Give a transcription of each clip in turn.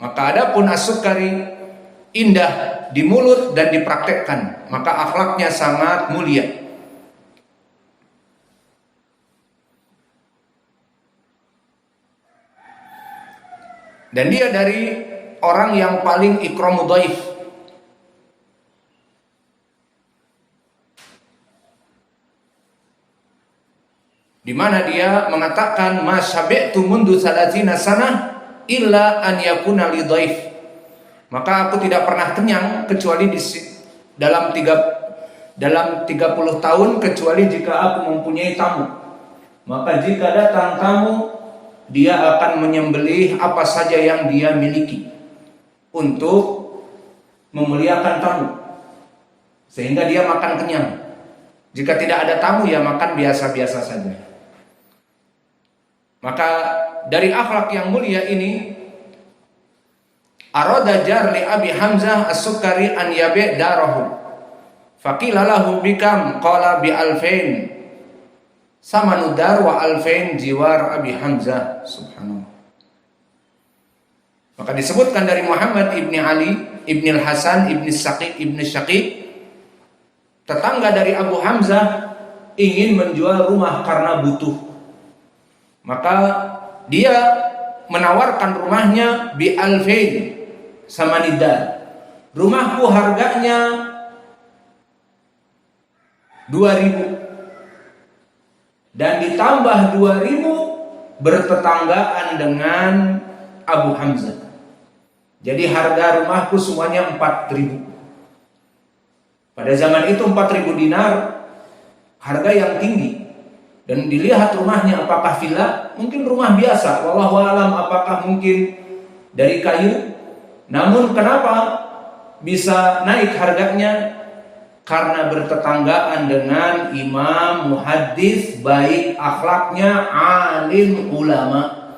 Maka adapun as-Sukari indah di mulut dan dipraktekkan, maka akhlaknya sangat mulia. Dan dia dari orang yang paling ikramu dhaif. Di mana dia mengatakan ma syabi'tu mundu salatina sanah illa an yakuna li dhaif. Maka aku tidak pernah kenyang kecuali dalam 30 tahun kecuali jika aku mempunyai tamu. Maka jika datang tamu, dia akan menyembelih apa saja yang dia miliki untuk memuliakan tamu, sehingga dia makan kenyang. Jika tidak ada tamu, ya makan biasa-biasa saja. Maka dari akhlak yang mulia ini, arada jar li Abi Hamzah as-Sukari an yabi' darahu. Faqila lahu bikam, qala bi alfain. Samanu dar wa alfain jiwar Abi Hamzah. Subhanallah. Maka disebutkan dari Muhammad ibni Ali, ibni al-Hasan, ibni Syaqiq, tetangga dari Abu Hamzah ingin menjual rumah karena butuh. Maka dia menawarkan rumahnya bi alfain samanidar. Rumahku harganya 2.000 dan ditambah 2.000 bertetanggaan dengan Abu Hamzah. Jadi harga rumahku semuanya 4.000. Pada zaman itu 4.000 dinar harga yang tinggi. Dan dilihat rumahnya apakah villa, mungkin rumah biasa, wallahu alam apakah mungkin dari kayu. Namun kenapa bisa naik harganya? Karena bertetanggaan dengan imam muhaddis baik akhlaknya, alim ulama.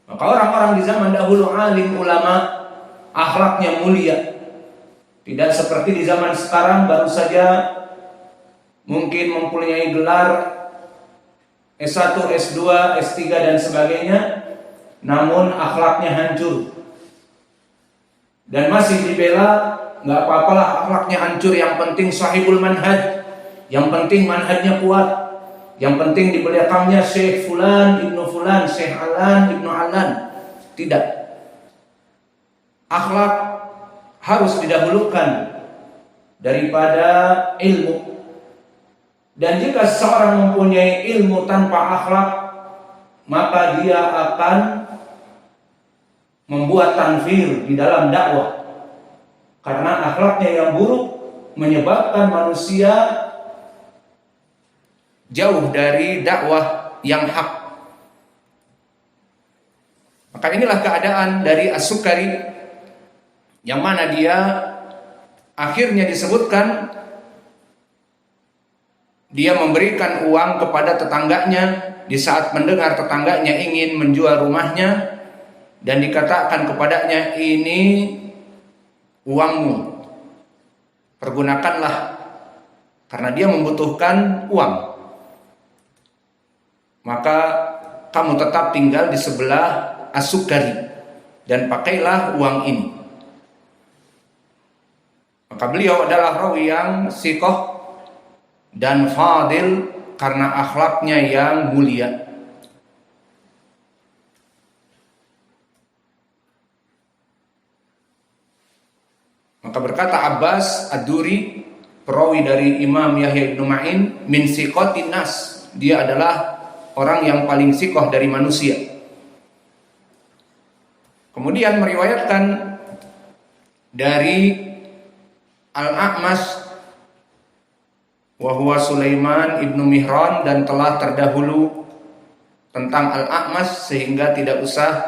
Maka orang-orang di zaman dahulu alim ulama, akhlaknya mulia. Tidak seperti di zaman sekarang baru saja mungkin mempunyai gelar S1, S2, S3 dan sebagainya, namun akhlaknya hancur. Dan masih dibela, nggak apa-apalah akhlaknya hancur, yang penting sahibul manhaj, yang penting manhajnya kuat, yang penting di belakangnya Syekh Fulan, Ibnu Fulan, Syekh Alan, Ibnu Alan. Tidak. Akhlak harus didahulukan daripada ilmu. Dan jika seseorang mempunyai ilmu tanpa akhlak, maka dia akan membuat tanfir di dalam dakwah. Karena akhlaknya yang buruk menyebabkan manusia jauh dari dakwah yang hak. Maka inilah keadaan dari As-Sukari, yang mana dia akhirnya disebutkan dia memberikan uang kepada tetangganya di saat mendengar tetangganya ingin menjual rumahnya, dan dikatakan kepadanya, ini uangmu, pergunakanlah, karena dia membutuhkan uang. Maka kamu tetap tinggal di sebelah As-Sukari dan pakailah uang ini. Maka beliau adalah rawi yang siqah dan fadil karena akhlaknya yang mulia. Maka berkata Abbas Ad-Duri, perawi dari Imam Yahya ibn Ma'in, min siqatin nas, dia adalah orang yang paling siqah dari manusia. Kemudian meriwayatkan dari Al-A'mash wa huwa Sulaiman ibnu Mihran, dan telah terdahulu tentang Al-A'mash sehingga tidak usah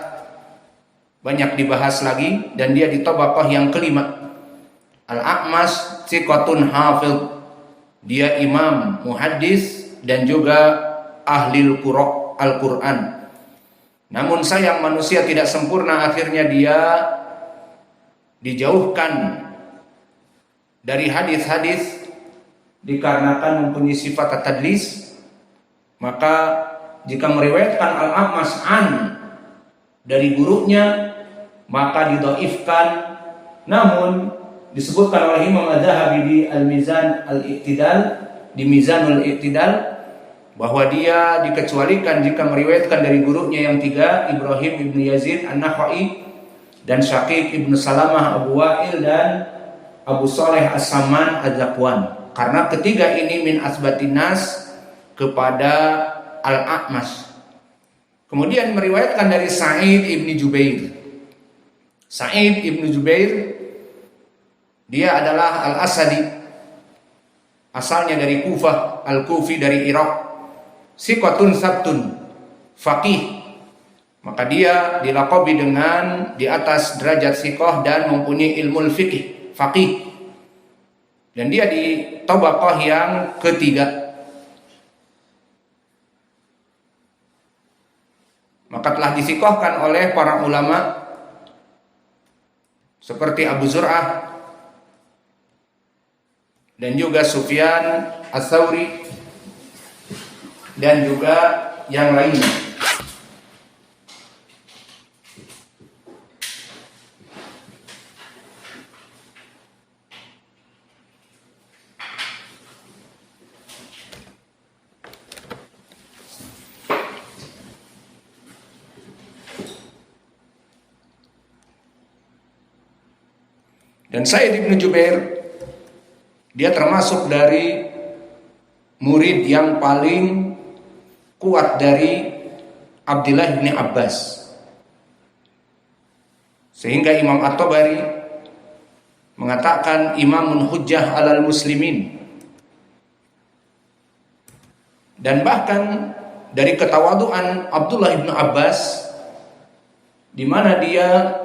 banyak dibahas lagi, dan dia di tabaqah yang kelima. Al-A'mash thiqatun hafidh, dia imam muhaddis dan juga ahli Al-Quran. Namun sayang manusia tidak sempurna, akhirnya dia dijauhkan dari hadis-hadis dikarenakan mempunyai sifat tadlis. Maka jika meriwayatkan Al-A'mash an dari gurunya, maka didhaifkan. Namun disebutkan oleh Imam Az-Zahabi di Al-Mizan Al-I'tidal, di Mizanul I'tidal, bahwa dia dikecualikan jika meriwayatkan dari gurunya yang tiga, Ibrahim ibn Yazid An-Nakhai dan Syaqiq ibn Salamah Abu Wa'il dan Abu Saleh As-Saman Az-Zakwan. Karena ketiga ini min asbatin nas kepada Al-A'mash. Kemudian meriwayatkan dari Sa'id ibn Jubair. Sa'id ibn Jubair dia adalah Al-Asadi, asalnya dari Kufah, Al-Kufi dari Irak. Siqatun sabtun, faqih. Maka dia dilaqabi dengan di atas derajat siqah dan mempunyai ilmu fikih, faqih. Dan dia di tabaqah yang ketiga. Maka telah disiqahkan oleh para ulama seperti Abu Zur'ah dan juga Sufyan Ats-Tsauri dan juga yang lainnya. Dan Sa'id bin Jubair dia termasuk dari murid yang paling kuat dari Abdullah bin Abbas. Sehingga Imam At-Tabari mengatakan imamun hujjah alal muslimin. Dan bahkan dari ketawaduan Abdullah bin Abbas, di mana dia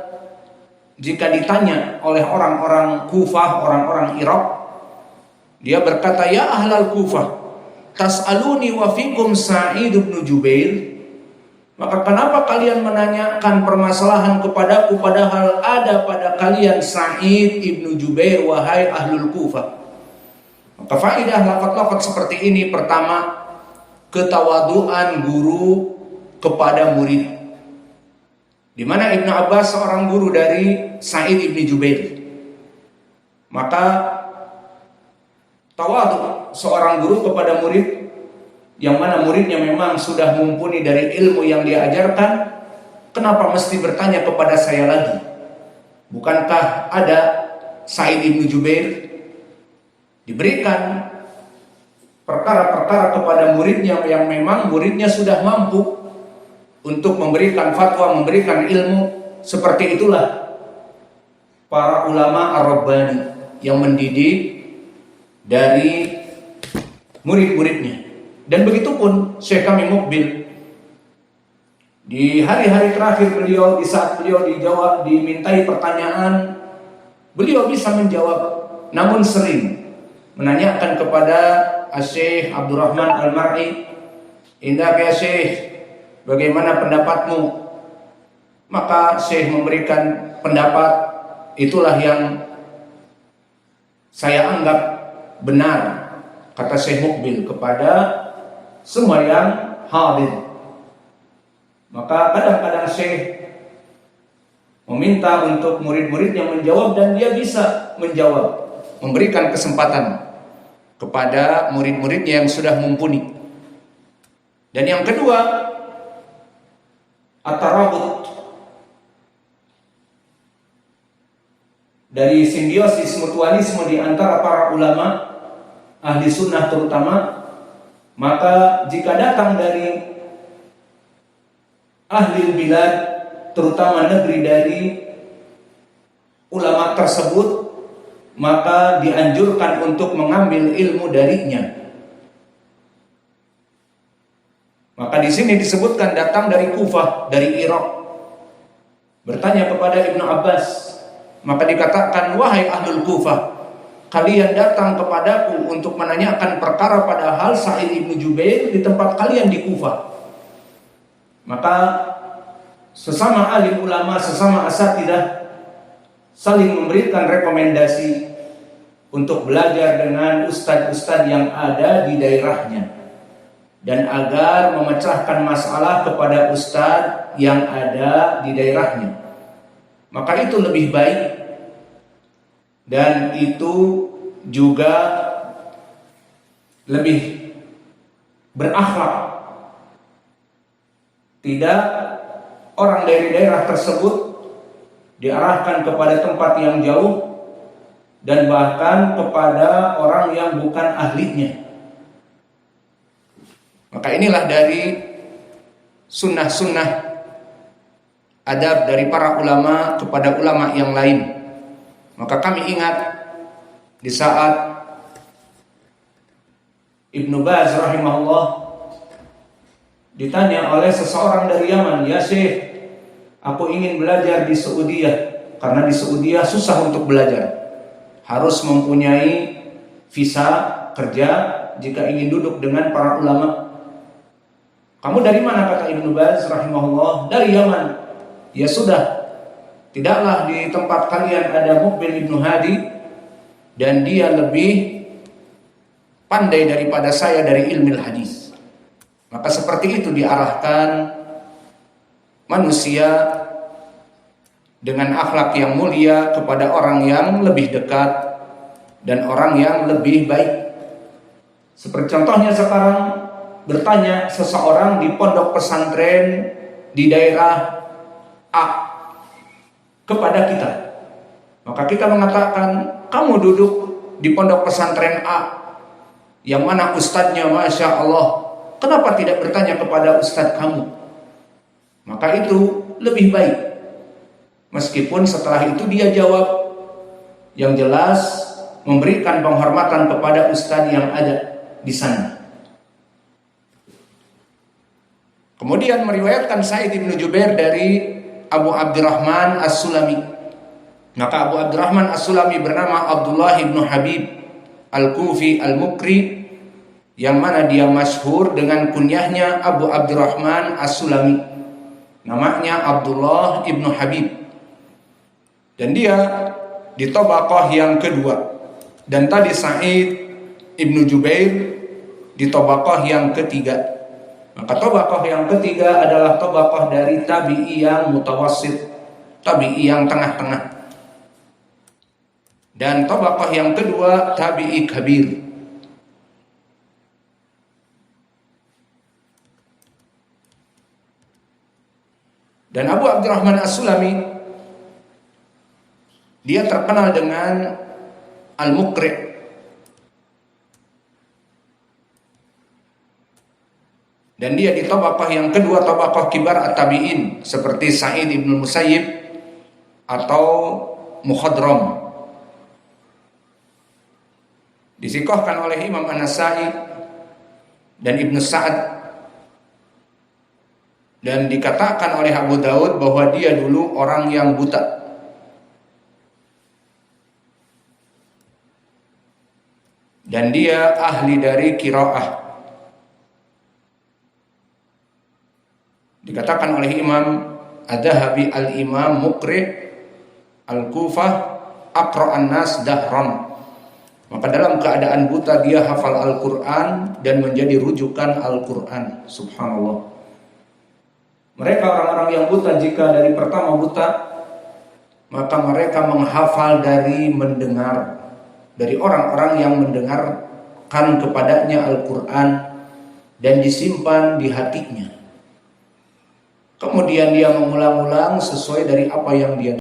jika ditanya oleh orang-orang Kufah, orang-orang Irak, dia berkata, ya ahlal Kufah, tas'aluni wa fikum Sa'id bin Jubair. Maka kenapa kalian menanyakan permasalahan kepadaku padahal ada pada kalian Sa'id ibn Jubair, wahai ahlul Kufah. Maka faedah lafaz-lafaz seperti ini, pertama, ketawaduan guru kepada murid. Di mana Ibnu Abbas seorang guru dari Sa'id ibn Jubair. Maka tawadu seorang guru kepada murid, yang mana muridnya memang sudah mumpuni dari ilmu yang dia ajarkan, kenapa mesti bertanya kepada saya lagi? Bukankah ada Sa'id ibn Jubair? Diberikan perkara-perkara kepada muridnya yang memang muridnya sudah mampu untuk memberikan fatwa, memberikan ilmu. Seperti itulah para ulama Ar-Rabbani yang mendidik dari murid-muridnya. Dan begitu pun Syekh kami Mukbil, di hari-hari terakhir beliau, di saat beliau dimintai pertanyaan, beliau bisa menjawab. Namun sering menanyakan kepada Syekh Abdurrahman Al-Mar'i, "Indah ya Syekh, bagaimana pendapatmu?" Maka Syekh memberikan pendapat, itulah yang saya anggap benar, kata Syekh Mukbil kepada semua yang hadir. Maka kadang-kadang Syekh meminta untuk murid-muridnya menjawab, dan dia bisa menjawab, memberikan kesempatan kepada murid-muridnya yang sudah mumpuni. Dan yang kedua, at-tarabut, dari simbiosis mutualisme di antara para ulama ahli sunnah terutama. Maka jika datang dari ahli bilad, terutama negeri dari ulama tersebut, maka dianjurkan untuk mengambil ilmu darinya. Maka di sini disebutkan datang dari Kufah, dari Irak, bertanya kepada Ibnu Abbas. Maka dikatakan, wahai ahlul Kufah, kalian datang kepadaku untuk menanyakan perkara padahal Sa'id ibn Jubair di tempat kalian di Kufah. Maka sesama alim ulama, sesama asatidah saling memberikan rekomendasi untuk belajar dengan ustadz-ustadz yang ada di daerahnya, dan agar memecahkan masalah kepada ustadz yang ada di daerahnya. maka itu lebih baik dan itu juga lebih berakhlak. Tidak orang dari daerah tersebut diarahkan kepada tempat yang jauh dan bahkan kepada orang yang bukan ahlinya. Maka inilah dari sunnah-sunnah adab dari para ulama kepada ulama yang lain. Maka kami ingat di saat Ibnu Baz rahimahullah ditanya oleh seseorang dari Yaman, "Ya Syekh, aku ingin belajar di Saudi karena di Saudi susah untuk belajar. Harus mempunyai visa kerja jika ingin duduk dengan para ulama." "Kamu dari mana?" kata Ibnu Baz rahimahullah. "Dari Yaman." "Ya sudah, tidaklah di tempat kalian ada Muqbil Ibnu Hadi dan dia lebih pandai daripada saya dari ilmu hadis." Maka seperti itu diarahkan manusia dengan akhlak yang mulia kepada orang yang lebih dekat dan orang yang lebih baik. Seperti contohnya sekarang bertanya seseorang di pondok pesantren di daerah A kepada kita, maka kita mengatakan, "Kamu duduk di pondok pesantren A yang mana ustadznya Masya Allah, kenapa tidak bertanya kepada ustadz kamu?" Maka itu lebih baik, meskipun setelah itu dia jawab, yang jelas memberikan penghormatan kepada ustadz yang ada di sana. Kemudian meriwayatkan Sa'id bin Jubair dari Abu Abdurrahman As-Sulami. Maka Abu Abdurrahman As-Sulami bernama Abdullah bin Habib Al-Kufi Al-Mukri, yang mana dia masyhur dengan kunyahnya Abu Abdurrahman As-Sulami. Namanya Abdullah bin Habib. Dan dia di tabaqah yang kedua. Dan tadi Sa'id bin Jubair di tabaqah yang ketiga. Maka tabaqah yang ketiga adalah tabaqah dari tabi'i yang mutawassit, tabi'i yang tengah-tengah. Dan tabaqah yang kedua tabi'i kabir. Dan Abu Abdurrahman As-Sulami dia terkenal dengan Al-Muqri'. Dan dia di tabaqah yang kedua, tabaqah kibar at-tabi'in, seperti Sa'id ibn Musayyib atau Mukhadram. Disikohkan oleh Imam An-Nasai dan Ibnu Sa'ad, dan dikatakan oleh Abu Daud bahwa dia dulu orang yang buta. Dan dia ahli dari qiraah. Dikatakan oleh Imam Adz-Dzahabi, al-Imam Muqri' al-Kufah aqra'an nas dahran. Maka dalam keadaan buta dia hafal Al-Quran dan menjadi rujukan Al-Quran. Subhanallah. Mereka orang-orang yang buta, jika dari pertama buta, maka mereka menghafal dari mendengar, dari orang-orang yang mendengarkan kepadanya Al-Quran dan disimpan di hatinya. Kemudian dia mengulang-ulang sesuai dari apa yang dia